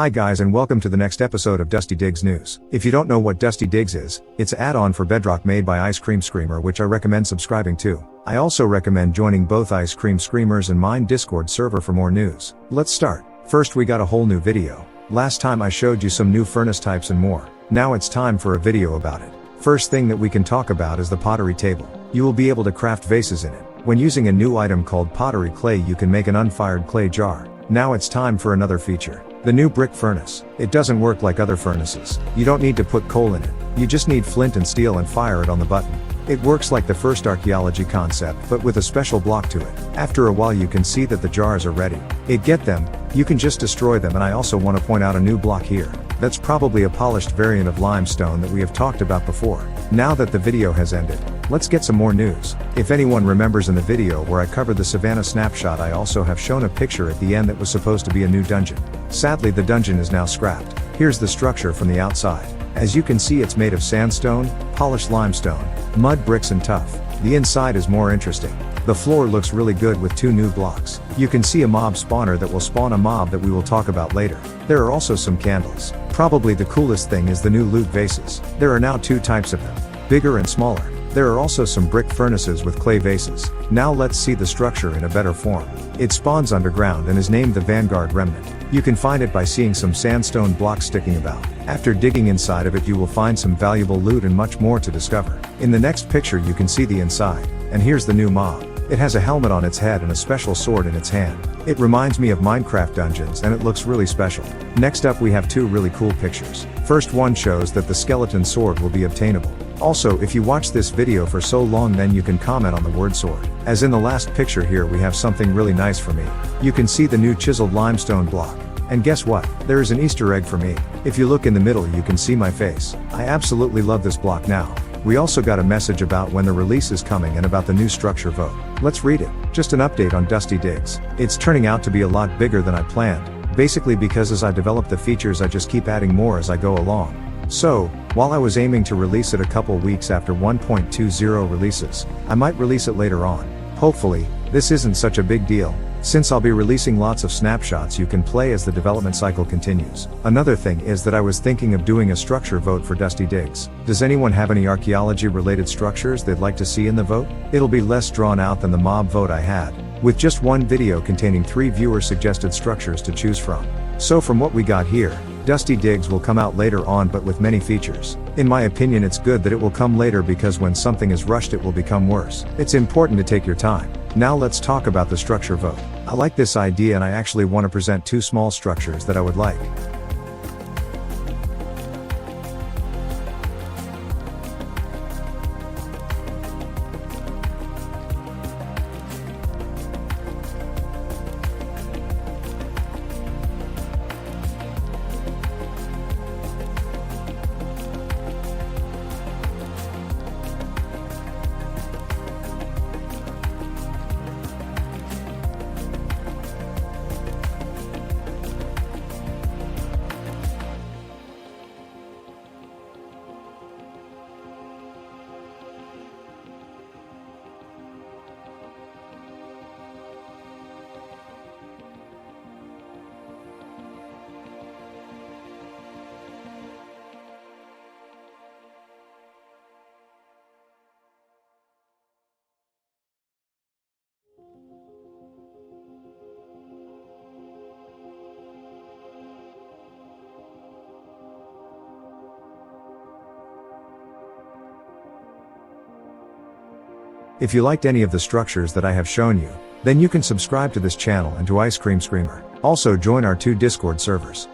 Hi guys and welcome to the next episode of Dusty Diggs News. If you don't know what Dusty Diggs is, it's an add-on for Bedrock made by Ice Cream Screamer, which I recommend subscribing to. I also recommend joining both Ice Cream Screamers and mine Discord server for more news. Let's start. First, we got a whole new video. Last time I showed you some new furnace types and more. Now it's time for a video about it. First thing that we can talk about is the pottery table. You will be able to craft vases in it. When using a new item called pottery clay, you can make an unfired clay jar. Now it's time for another feature. The new brick furnace. It doesn't work like other furnaces. You don't need to put coal in it. You just need flint and steel and fire it on the button. It works like the first archaeology concept, but with a special block to it. After a while you can see that the jars are ready. Get them, you can just destroy them. And I also want to point out a new block here. That's probably a polished variant of limestone that we have talked about before. Now that the video has ended, let's get some more news. If anyone remembers in the video where I covered the Savannah snapshot, I also have shown a picture at the end that was supposed to be a new dungeon. Sadly, the dungeon is now scrapped. Here's the structure from the outside. As you can see, it's made of sandstone, polished limestone, mud bricks and tuff. The inside is more interesting. The floor looks really good with two new blocks. You can see a mob spawner that will spawn a mob that we will talk about later. There are also some candles. Probably the coolest thing is the new loot vases. There are now two types of them, bigger and smaller. There are also some brick furnaces with clay vases. Now let's see the structure in a better form. It spawns underground and is named the Vanguard Remnant. You can find it by seeing some sandstone blocks sticking about. After digging inside of it, you will find some valuable loot and much more to discover. In the next picture you can see the inside. And here's the new mob. It has a helmet on its head and a special sword in its hand. It reminds me of Minecraft dungeons and it looks really special. Next up we have two really cool pictures. First one shows that the skeleton sword will be obtainable. Also, if you watch this video for so long, then you can comment on the word sword. As in the last picture here, we have something really nice for me. You can see the new chiseled limestone block. And guess what? There is an Easter egg for me. If you look in the middle you can see my face. I absolutely love this block now. We also got a message about when the release is coming and about the new structure vote. Let's read it. Just an update on Dusty Diggs. It's turning out to be a lot bigger than I planned. Basically because as I develop the features I just keep adding more as I go along. So, while I was aiming to release it a couple weeks after 1.20 releases, I might release it later on. Hopefully, this isn't such a big deal, since I'll be releasing lots of snapshots you can play as the development cycle continues. Another thing is that I was thinking of doing a structure vote for Dusty Diggs. Does anyone have any archaeology related structures they'd like to see in the vote? It'll be less drawn out than the mob vote I had, with just one video containing 3 viewer suggested structures to choose from. So from what we got here, Dusty Diggs will come out later on but with many features. In my opinion, it's good that it will come later because when something is rushed it will become worse. It's important to take your time. Now let's talk about the structure vote. I like this idea and I actually want to present 2 small structures that I would like. If you liked any of the structures that I have shown you, then you can subscribe to this channel and to Ice Cream Screamer. Also join our 2 Discord servers.